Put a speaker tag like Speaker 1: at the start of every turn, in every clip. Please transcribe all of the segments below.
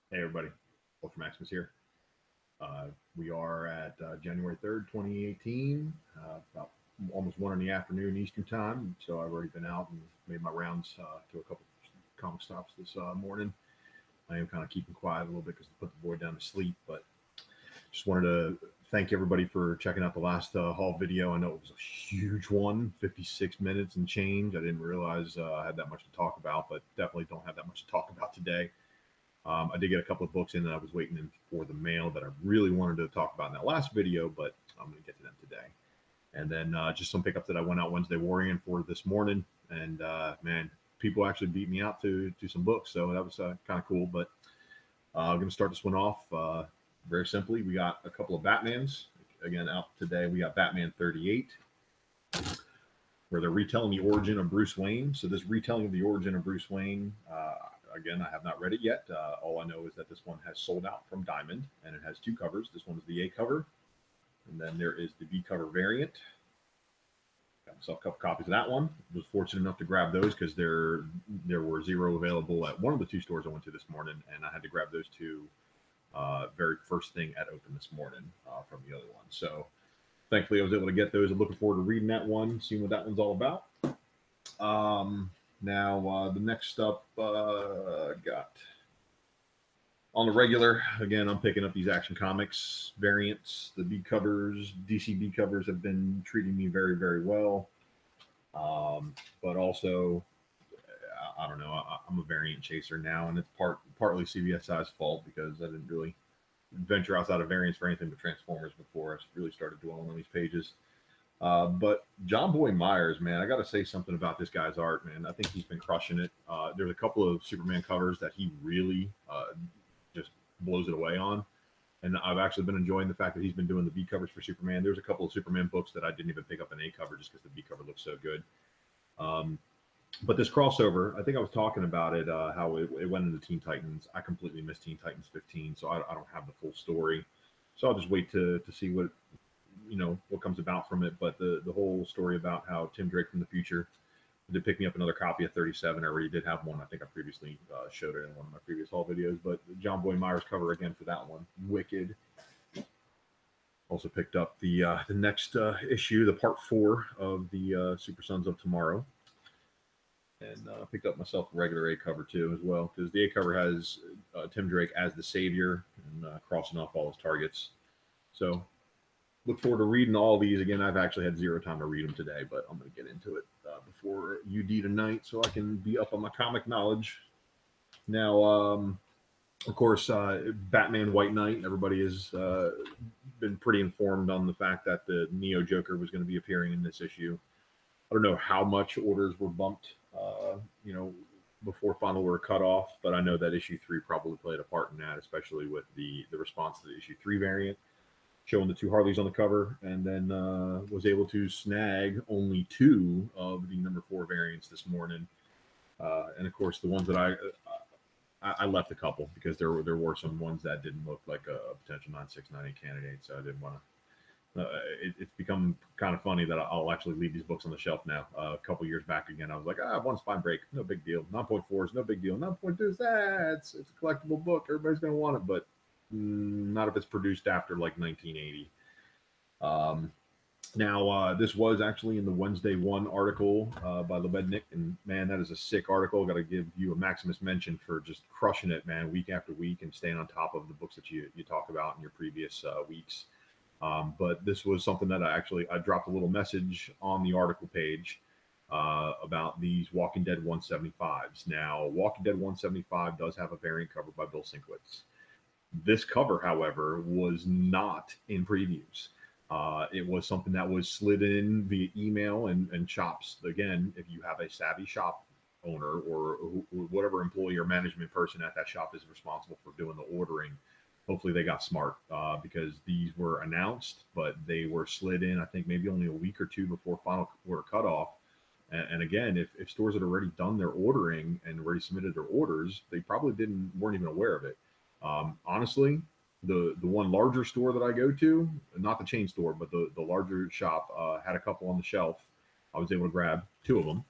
Speaker 1: Hey everybody, UltraMaximus here. We are at January 3rd, 2018, about almost 1 in the afternoon Eastern time. So I've already been out and made my rounds to a couple comic stops this morning. I am kind of keeping quiet a little bit because I put the boy down to sleep, but just wanted to thank everybody for checking out the last haul video. I know it was a huge one, 56 minutes and change. I didn't realize I had that much to talk about, but definitely don't have that much to talk about today. I did get a couple of books in that I was waiting for the mail that I really wanted to talk about in that last video, but I'm going to get to them today. And then just some pickups that I went out Wednesday worrying for this morning. And man, people actually beat me out to some books. So that was kind of cool. But I'm going to start this one off very simply. We got a couple of Batmans. Again, out today, we got Batman 38, where they're retelling the origin of Bruce Wayne. So this retelling of the origin of Bruce Wayne, again, I have not read it yet. All I know is that this one has sold out from Diamond, and it has two covers. This one is the A cover, and then there is the B cover variant. Got myself a couple copies of that one. Was fortunate enough to grab those because there were zero available at one of the two stores I went to this morning, and I had to grab those two very first thing at open this morning from the other one. So thankfully, I was able to get those. I'm looking forward to reading that one, seeing what that one's all about. Now, the next up, got on the regular. Again, I'm picking up these Action Comics variants. The B covers, DC B covers have been treating me very, very well. But also, I don't know, I'm a variant chaser now, and it's partly CBSI's fault because I didn't really venture outside of variants for anything but Transformers before I really started dwelling on these pages. But John Boy Myers, man, I got to say something about this guy's art, man. I think he's been crushing it. There's a couple of Superman covers that he really just blows it away on. And I've actually been enjoying the fact that he's been doing the B covers for Superman. There's a couple of Superman books that I didn't even pick up an A cover just because the B cover looks so good. But this crossover, I think I was talking about it, how it went into Teen Titans. I completely missed Teen Titans 15, so I don't have the full story. So I'll just wait to see what comes about from it. But the whole story about how Tim Drake from the future did pick me up another copy of 37. I already did have one. I think I previously showed it in one of my previous haul videos. But John Boy Myers cover again for that one, wicked. Also picked up the next issue, the part 4 of the Super Sons of Tomorrow, and picked up myself a regular A cover too as well, because the A cover has Tim Drake as the savior and crossing off all his targets. So look forward to reading all these. Again, I've actually had zero time to read them today, but I'm going to get into it before UD tonight so I can be up on my comic knowledge. Now, of course, Batman White Knight, everybody has been pretty informed on the fact that the Neo Joker was going to be appearing in this issue. I don't know how much orders were bumped, before final order cutoff, but I know that issue 3 probably played a part in that, especially with the response to the issue 3 variant, showing the two Harleys on the cover, and then was able to snag only 2 of the number 4 variants this morning. And of course, the ones that I left a couple because there were some ones that didn't look like a potential 9698 candidate, so I didn't want to. It's become kind of funny that I'll actually leave these books on the shelf now. A couple years back again, I was like, one spine break, no big deal. 9.4 is no big deal. 9.2 is it's a collectible book. Everybody's going to want it, but not if it's produced after like 1980. Now, this was actually in the Wednesday 1 article by Lebednik, and man, that is a sick article. Got to give you a Maximus mention for just crushing it, man, week after week, and staying on top of the books that you talk about in your previous weeks. But this was something that I dropped a little message on the article page about these Walking Dead 175s. Now, Walking Dead 175 does have a variant cover by Bill Sinkwitz. This cover, however, was not in previews. It was something that was slid in via email and shops. Again, if you have a savvy shop owner or whatever employee or management person at that shop is responsible for doing the ordering, hopefully they got smart because these were announced, but they were slid in, I think, maybe only a week or 2 before final order cutoff. And again, if stores had already done their ordering and already submitted their orders, they probably weren't even aware of it. Honestly, the one larger store that I go to, not the chain store, but the larger shop, had a couple on the shelf. I was able to grab 2 of them.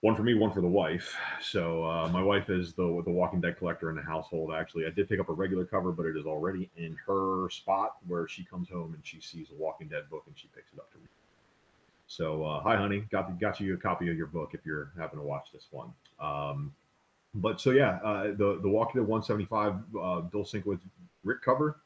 Speaker 1: One for me, one for the wife. So my wife is the Walking Dead collector in the household. Actually, I did pick up a regular cover, but it is already in her spot where she comes home and she sees a Walking Dead book and she picks it up to read. So hi, honey, got you a copy of your book if you're having to watch this one. But so yeah, the Walking Dead 175 Bill Sienkiewicz Rick cover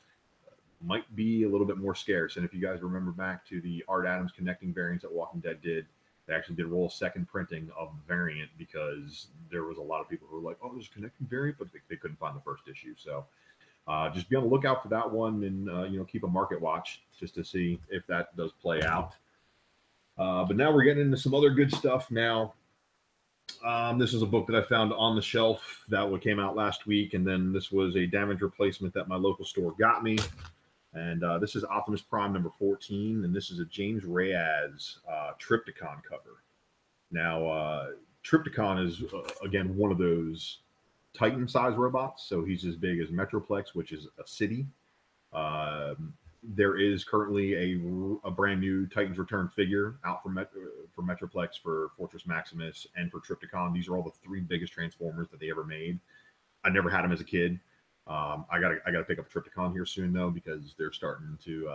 Speaker 1: might be a little bit more scarce. And if you guys remember back to the Art Adams connecting variants that Walking Dead did, they actually did roll a second printing of the variant because there was a lot of people who were like, "Oh, there's a connecting variant," but they couldn't find the first issue. So just be on the lookout for that one, and keep a market watch just to see if that does play out. But now we're getting into some other good stuff now. This is a book that I found on the shelf that came out last week, and then this was a damage replacement that my local store got me. And this is Optimus Prime number 14, and this is a James Reyes Trypticon cover. Now, Trypticon is, again, one of those Titan-sized robots, so he's as big as Metroplex, which is a city. There is currently a brand new Titans Return figure out for Metroplex, for Fortress Maximus, and for Trypticon. These are all the three biggest Transformers that they ever made. I never had them as a kid. I gotta pick up Trypticon here soon though, because they're starting to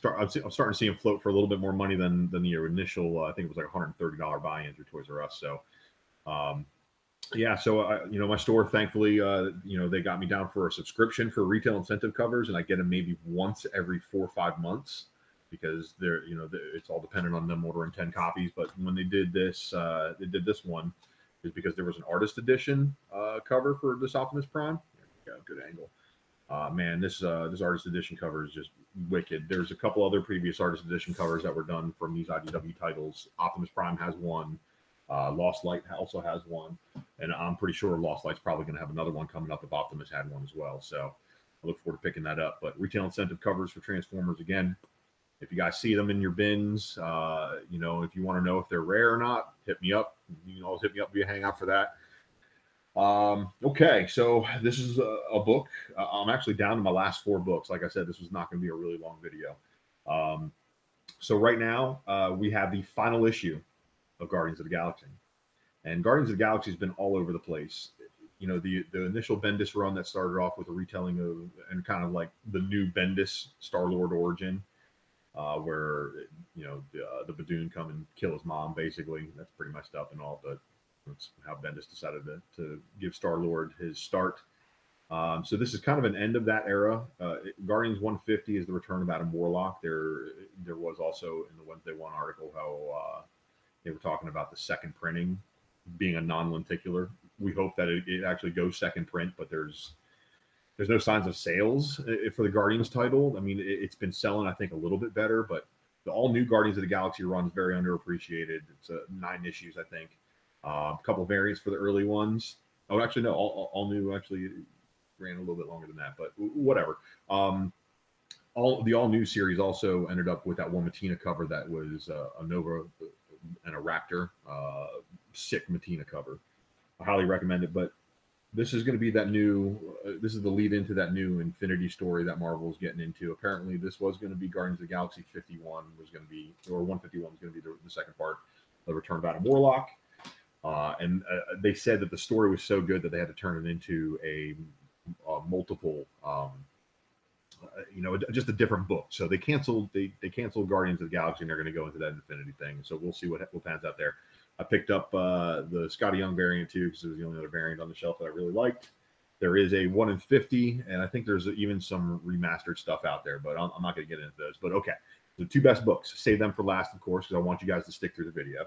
Speaker 1: I'm starting to see them float for a little bit more money than the initial. I think it was like $130 buy-in through Toys R Us. So yeah, so my store, thankfully, they got me down for a subscription for retail incentive covers, and I get them maybe once every 4 or 5 months because they're it's all dependent on them ordering 10 copies. But when they did this one is because there was an artist edition cover for this Optimus Prime. Yeah, good angle. Man, this artist edition cover is just wicked. There's a couple other previous artist edition covers that were done from these IDW titles. Optimus Prime has one. Lost Light also has one, and I'm pretty sure Lost Light's probably going to have another one coming up if Optimus had one as well. So I look forward to picking that up. But retail incentive covers for Transformers, again, if you guys see them in your bins, if you want to know if they're rare or not, hit me up. You can always hit me up via Hangout for that. Okay, so this is a book. I'm actually down to my last 4 books. Like I said, this was not going to be a really long video. So right now, we have the final issue of Guardians of the Galaxy. And Guardians of the Galaxy has been all over the place. The initial Bendis run that started off with a retelling of, and kind of like the new Bendis Star-Lord origin, where, the Badoon come and kill his mom, basically. That's pretty messed up and all, but that's how Bendis decided to give Star-Lord his start. So this is kind of an end of that era. Guardians 150 is the return of Adam Warlock. There was also in the Wednesday One article how they were talking about the second printing being a non-lenticular. We hope that it actually goes second print, but there's no signs of sales for the Guardians title. I mean, it's been selling, I think, a little bit better, but the all-new Guardians of the Galaxy run is very underappreciated. It's 9 issues, I think. A couple variants for the early ones. Oh, actually, no, all new actually ran a little bit longer than that, but whatever. The all new series also ended up with that one Mattina cover that was a Nova and a Raptor, sick Mattina cover. I highly recommend it. But this is going to be that new. This is the lead into that new Infinity story that Marvel's getting into. Apparently, this was going to be Guardians of the Galaxy 51 was going to be, or 151 was going to be the second part, the return of Adam Warlock. And they said that the story was so good that they had to turn it into a multiple, just a different book. So they canceled Guardians of the Galaxy, and they're going to go into that Infinity thing. So we'll see what pans out there. I picked up the Scotty Young variant too, because it was the only other variant on the shelf that I really liked. There is a 1 in 50, and I think there's even some remastered stuff out there, but I'm not going to get into those. But okay, the 2 best books. Save them for last, of course, because I want you guys to stick through the video.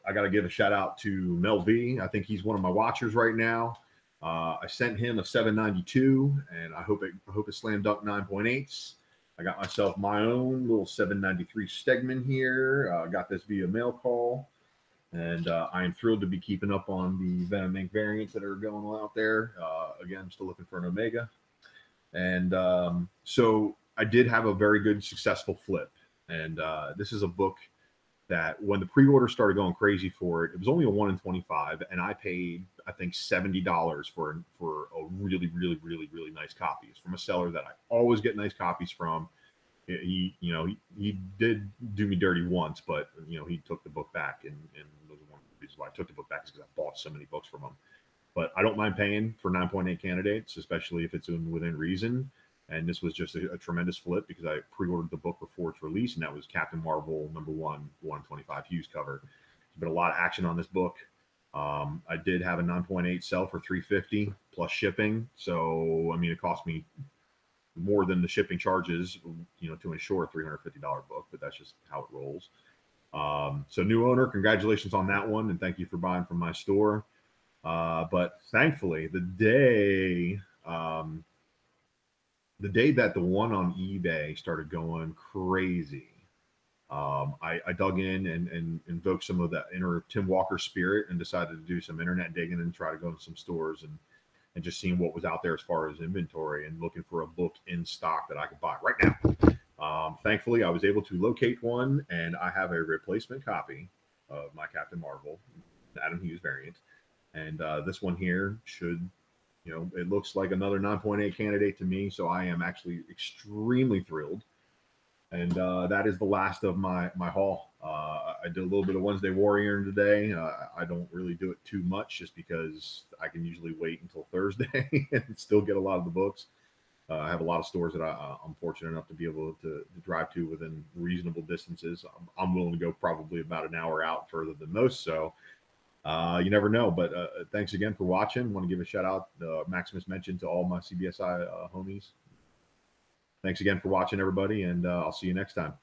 Speaker 1: I got to give a shout out to Mel V. I think he's one of my watchers right now. I sent him a 792, and I hope it slam dunk 9.8s. I got myself my own little 793 Stegman here. Got this via mail call, and I am thrilled to be keeping up on the Venom Inc. variants that are going on out there. Again, I'm still looking for an Omega, and so I did have a very good, successful flip. And this is a book that when the pre-order started going crazy for it, it was only a 1 in 25, and I paid, I think, $70 for a really, really, really, really nice copy. It's from a seller that I always get nice copies from. he did do me dirty once, but he took the book back, and was one of the reasons why I took the book back is because I bought so many books from him. But I don't mind paying for 9.8 candidates, especially if it's within reason. And this was just a tremendous flip because I pre-ordered the book before its release, and that was Captain Marvel #1, 125 Hughes cover. There's been a lot of action on this book. I did have a 9.8 sell for $350 plus shipping, so I mean it cost me more than the shipping charges, to ensure a $350 book, but that's just how it rolls. So new owner, congratulations on that one, and thank you for buying from my store. But thankfully, the day that the one on eBay started going crazy, I dug in and invoked some of that inner Tim Walker spirit and decided to do some internet digging and try to go to some stores and just seeing what was out there as far as inventory and looking for a book in stock that I could buy right now. Thankfully, I was able to locate one, and I have a replacement copy of my Captain Marvel, Adam Hughes variant. And this one here should, it looks like another 9.8 candidate to me. So I am actually extremely thrilled. And that is the last of my haul. I did a little bit of Wednesday Warrior today. I don't really do it too much just because I can usually wait until Thursday and still get a lot of the books. I have a lot of stores that I'm fortunate enough to be able to drive to within reasonable distances. I'm willing to go probably about an hour out further than most. So you never know. But thanks again for watching. Want to give a shout out, Maximus mentioned, to all my CBSI homies. Thanks again for watching, everybody, and I'll see you next time.